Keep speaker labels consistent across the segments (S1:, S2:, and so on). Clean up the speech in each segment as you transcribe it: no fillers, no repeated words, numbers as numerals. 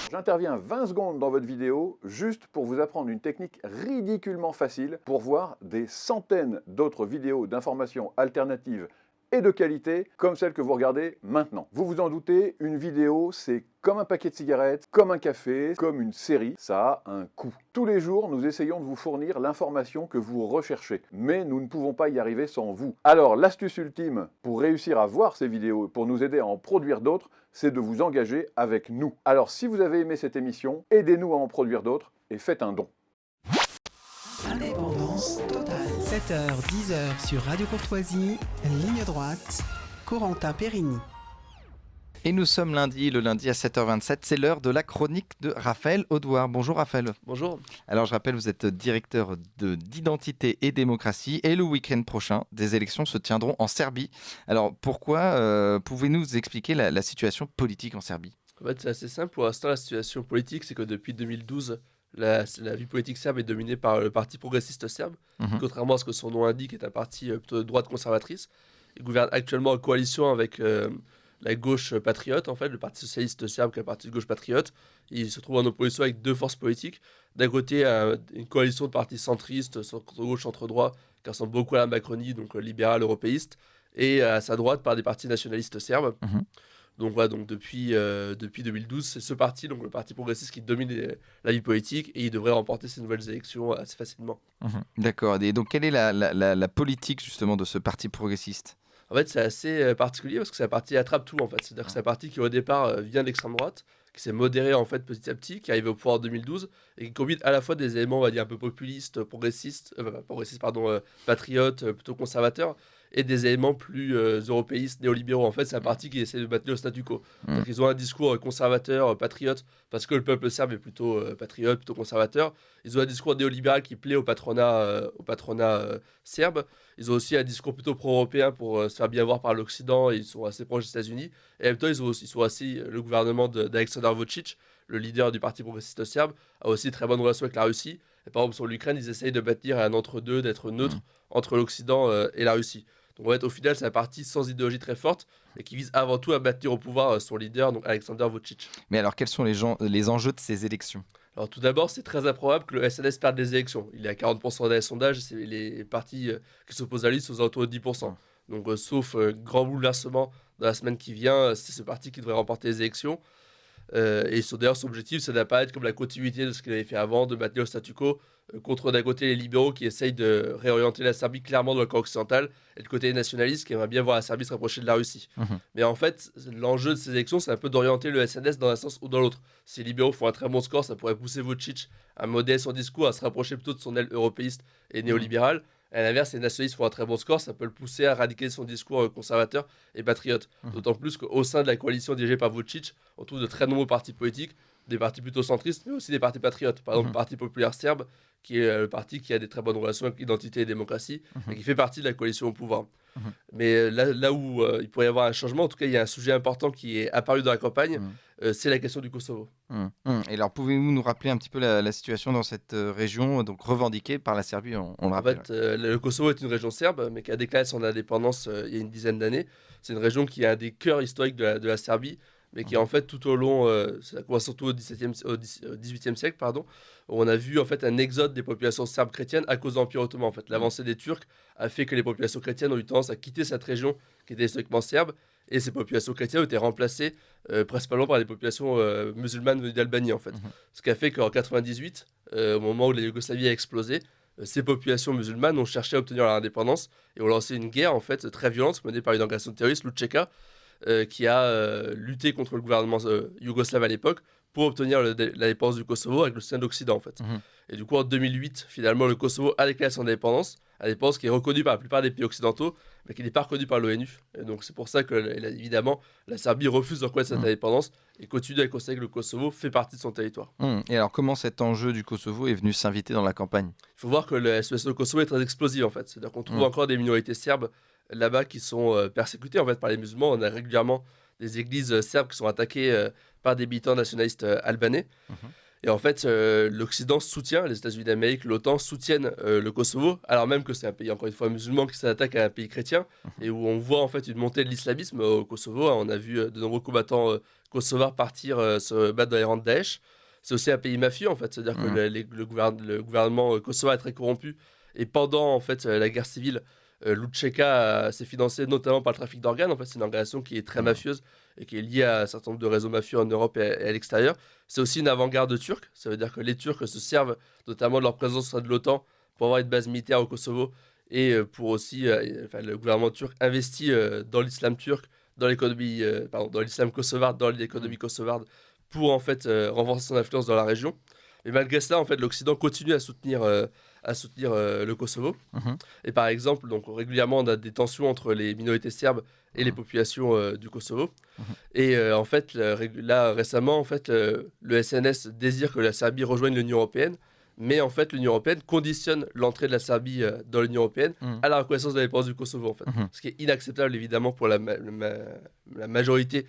S1: J'interviens 20 secondes dans votre vidéo juste pour vous apprendre une technique ridiculement facile pour voir des centaines d'autres vidéos d'informations alternatives et de qualité comme celle que vous regardez maintenant. Vous vous en doutez, une vidéo c'est comme un paquet de cigarettes, comme un café, comme une série, ça a un coût. Tous les jours, nous essayons de vous fournir l'information que vous recherchez, mais nous ne pouvons pas y arriver sans vous. Alors l'astuce ultime pour réussir à voir ces vidéos et pour nous aider à en produire d'autres, c'est de vous engager avec nous. Alors si vous avez aimé cette émission, aidez-nous à en produire d'autres et faites un don.
S2: Indépendance totale. 7h, 10h sur Radio Courtoisie, ligne droite, Corentin Périni.
S3: Et nous sommes le lundi à 7h27, c'est l'heure de la chronique de Raphaël Audouard. Bonjour Raphaël.
S4: Bonjour.
S3: Alors je rappelle, vous êtes directeur d'identité et démocratie et le week-end prochain, des élections se tiendront en Serbie. Alors pourquoi pouvez-vous nous expliquer la situation politique en Serbie ?
S4: En fait, c'est assez simple. Pour l'instant, la situation politique, c'est que depuis 2012, la vie politique serbe est dominée par le Parti progressiste serbe, contrairement à ce que son nom indique, est un parti plutôt de droite conservatrice. Il gouverne actuellement en coalition avec la gauche patriote, en fait, le Parti socialiste serbe, qui est un parti de gauche patriote. Il se trouve en opposition avec deux forces politiques. D'un côté, une coalition de partis centristes, centre-gauche, centre-droit, qui ressemble beaucoup à la Macronie, donc libéral, européiste, et à sa droite par des partis nationalistes serbes. Donc voilà, depuis 2012, c'est ce parti, donc le Parti progressiste, qui domine la vie politique et il devrait remporter ces nouvelles élections assez facilement.
S3: D'accord. Et donc quelle est la politique justement de ce parti progressiste ?
S4: En fait, c'est assez particulier parce que c'est un parti attrape-tout en fait. C'est-à-dire que c'est un parti qui au départ vient de l'extrême droite, qui s'est modéré en fait petit à petit, qui est arrivé au pouvoir en 2012 et qui combine à la fois des éléments, on va dire, un peu populistes, patriotes, plutôt conservateurs, et des éléments plus européistes, néolibéraux. En fait, c'est un parti qui essaie de maintenir le statu quo. Donc, ils ont un discours conservateur, patriote, parce que le peuple serbe est plutôt patriote, plutôt conservateur. Ils ont un discours néolibéral qui plaît au patronat serbe. Ils ont aussi un discours plutôt pro-européen pour se faire bien voir par l'Occident, et ils sont assez proches des États-Unis. Et en même temps, ils sont aussi le gouvernement d'Aleksandar Vučić, le leader du parti progressiste serbe, a aussi de très bonnes relations avec la Russie. Et par exemple, sur l'Ukraine, ils essayent de bâtir un entre-deux, d'être neutre entre l'Occident et la Russie. Donc en fait, au final, c'est un parti sans idéologie très forte et qui vise avant tout à maintenir au pouvoir son leader, donc Aleksandar Vučić.
S3: Mais alors, quels sont les enjeux de ces élections ?
S4: Alors tout d'abord, c'est très improbable que le SNS perde les élections. Il est à 40% des sondages, c'est les partis qui s'opposent à lui sont aux alentours de 10%. Donc sauf grand bouleversement dans la semaine qui vient, c'est ce parti qui devrait remporter les élections. Et d'ailleurs, son objectif, c'est d'apparaître comme la continuité de ce qu'il avait fait avant, de maintenir le statu quo, contre d'un côté les libéraux qui essayent de réorienter la Serbie clairement dans le camp occidental, et le côté nationaliste qui aimerait bien voir la Serbie se rapprocher de la Russie. Mais en fait, l'enjeu de ces élections, c'est un peu d'orienter le SNS dans un sens ou dans l'autre. Si les libéraux font un très bon score, ça pourrait pousser Vučić à modérer son discours, à se rapprocher plutôt de son aile européiste et néolibérale. À l'inverse, les nationalistes font un très bon score, ça peut le pousser à radicaliser son discours conservateur et patriote. D'autant plus qu'au sein de la coalition dirigée par Vučić, on trouve de très nombreux partis politiques, des partis plutôt centristes, mais aussi des partis patriotes. Par exemple, le Parti populaire serbe, qui est le parti qui a des très bonnes relations avec l'identité et la démocratie, et qui fait partie de la coalition au pouvoir. Mais là où il pourrait y avoir un changement, en tout cas, il y a un sujet important qui est apparu dans la campagne, c'est la question du Kosovo.
S3: Et alors, pouvez-vous nous rappeler un petit peu la situation dans cette région, donc revendiquée par la Serbie, on le rappelle.
S4: En fait, le Kosovo est une région serbe, mais qui a déclaré son indépendance il y a une dizaine d'années. C'est une région qui est un des cœurs historiques de la Serbie, mais qui en fait tout au long, ça commence surtout au XVIIIe siècle, où on a vu en fait un exode des populations serbes chrétiennes à cause de l'Empire ottoman. En fait, l'avancée des Turcs a fait que les populations chrétiennes ont eu tendance à quitter cette région qui était historiquement serbe, et ces populations chrétiennes ont été remplacées principalement par des populations musulmanes venues d'Albanie en fait. Ce qui a fait qu'en 98, au moment où la Yougoslavie a explosé, ces populations musulmanes ont cherché à obtenir leur indépendance et ont lancé une guerre en fait très violente menée par une organisation terroriste, l'Učeka, qui a lutté contre le gouvernement yougoslave à l'époque pour obtenir l'indépendance du Kosovo avec le soutien de l'Occident en fait. Et du coup en 2008, finalement le Kosovo a déclaré son indépendance qui est reconnue par la plupart des pays occidentaux, mais qui n'est pas reconnue par l'ONU. Et donc c'est pour ça que évidemment la Serbie refuse de reconnaître cette indépendance et continue à considérer que le Kosovo fait partie de son territoire.
S3: Et alors comment cet enjeu du Kosovo est venu s'inviter dans la campagne ?
S4: Il faut voir que la situation du Kosovo est très explosive en fait. C'est-à-dire qu'on trouve encore des minorités serbes là-bas qui sont persécutées en fait par les musulmans. On a régulièrement des églises serbes qui sont attaquées par des militants nationalistes albanais. Et en fait, l'Occident soutient, les États-Unis d'Amérique, l'OTAN soutiennent le Kosovo, alors même que c'est un pays, encore une fois, musulman qui s'attaque à un pays chrétien, et où on voit en fait une montée de l'islamisme au Kosovo. On a vu de nombreux combattants kosovars partir se battre dans les rangs de Daesh. C'est aussi un pays mafieux, en fait, c'est-à-dire que le gouvernement kosovar est très corrompu. Et pendant en fait, la guerre civile, l'UÇK s'est financé notamment par le trafic d'organes. En fait, c'est une organisation qui est très mafieuse et qui est liée à un certain nombre de réseaux mafieux en Europe et à l'extérieur. C'est aussi une avant-garde turque. Ça veut dire que les Turcs se servent notamment de leur présence au sein de l'OTAN pour avoir une base militaire au Kosovo et pour aussi, le gouvernement turc investit dans l'islam turc, dans l'économie, dans l'islam kosovar, dans l'économie kosovarde pour en fait renforcer son influence dans la région. Mais malgré cela, en fait, l'Occident continue à soutenir le Kosovo. Et par exemple, donc, régulièrement, on a des tensions entre les minorités serbes et les populations du Kosovo. Et en fait, là, récemment, en fait, le SNS désire que la Serbie rejoigne l'Union européenne. Mais en fait, l'Union européenne conditionne l'entrée de la Serbie dans l'Union européenne à la reconnaissance de l'indépendance du Kosovo, en fait. Ce qui est inacceptable, évidemment, pour la majorité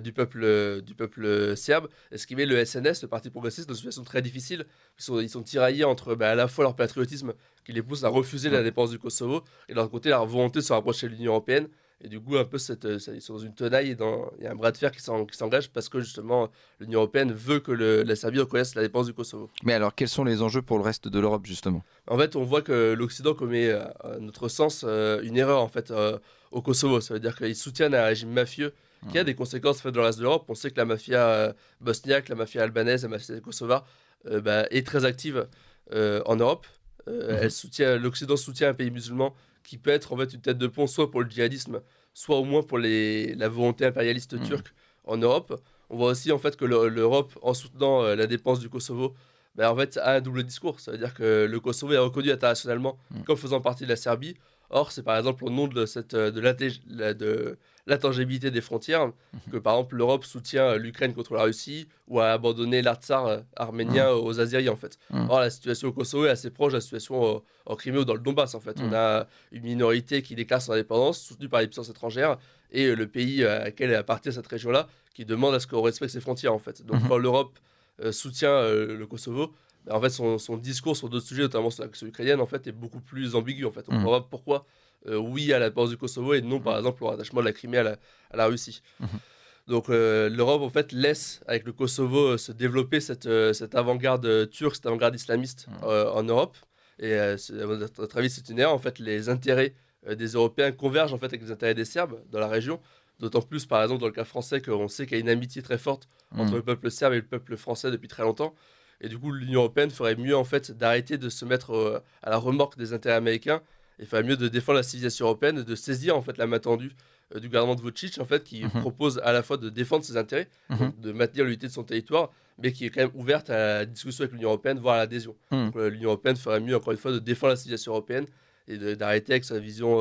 S4: du peuple serbe. Et ce qui met le SNS, le Parti progressiste, dans une situation très difficile. Ils sont tiraillés entre à la fois leur patriotisme qui les pousse à refuser l'indépendance du Kosovo et de l'autre côté, leur volonté de se rapprocher de l'Union européenne. Et du coup, un peu, ils sont dans une tenaille et il y a un bras de fer qui s'engage parce que justement, l'Union européenne veut que la Serbie reconnaisse la défense du Kosovo.
S3: Mais alors, quels sont les enjeux pour le reste de l'Europe, justement ?
S4: En fait, on voit que l'Occident commet, à notre sens, une erreur en fait, au Kosovo. Ça veut dire qu'ils soutiennent un régime mafieux qui a des conséquences en fait, dans le reste de l'Europe. On sait que la mafia bosniaque, la mafia albanaise, la mafia kosovare est très active en Europe. L'Occident soutient un pays musulman qui peut être en fait une tête de pont soit pour le djihadisme, soit au moins pour la volonté impérialiste turque en Europe. On voit aussi en fait que l'Europe, en soutenant la défense du Kosovo, en fait, a un double discours. Ça veut dire que le Kosovo est reconnu internationalement comme faisant partie de la Serbie. Or, c'est par exemple au nom de l'intangibilité des frontières que par exemple l'Europe soutient l'Ukraine contre la Russie ou a abandonné l'Artsar arménien aux Azéris en fait. Or, la situation au Kosovo est assez proche de la situation en Crimée ou dans le Donbass en fait. On a une minorité qui déclare son indépendance soutenue par les puissances étrangères et le pays à laquelle appartient cette région-là qui demande à ce qu'on respecte ses frontières en fait. Donc quand l'Europe soutient le Kosovo, en fait, son discours sur d'autres sujets, notamment sur la question ukrainienne, en fait, est beaucoup plus ambigu. En fait. On voit pourquoi oui à la défense du Kosovo et non, par exemple, au rattachement de la Crimée à la Russie. Donc l'Europe, en fait, laisse avec le Kosovo se développer cette avant-garde turque, cette avant-garde islamiste en Europe. Et à notre avis, c'est une erreur. En fait, les intérêts des Européens convergent en fait, avec les intérêts des Serbes dans la région. D'autant plus, par exemple, dans le cas français, qu'on sait qu'il y a une amitié très forte entre le peuple serbe et le peuple français depuis très longtemps. Et du coup, l'Union européenne ferait mieux en fait d'arrêter de se mettre à la remorque des intérêts américains. Il ferait mieux de défendre la civilisation européenne, de saisir en fait la main tendue du gouvernement de Vučić en fait, qui propose à la fois de défendre ses intérêts, donc de maintenir l'unité de son territoire, mais qui est quand même ouverte à la discussion avec l'Union européenne, voire à l'adhésion. Donc l'Union européenne ferait mieux encore une fois de défendre la civilisation européenne et d'arrêter avec sa vision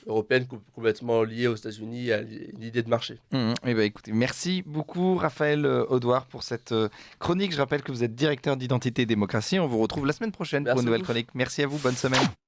S4: européenne complètement liée aux États-Unis à l'idée de marché.
S3: Écoutez, merci beaucoup Raphaël Audouard pour cette chronique. Je rappelle que vous êtes directeur d'identité et démocratie. On vous retrouve la semaine prochaine pour une nouvelle chronique. Merci à vous, bonne semaine.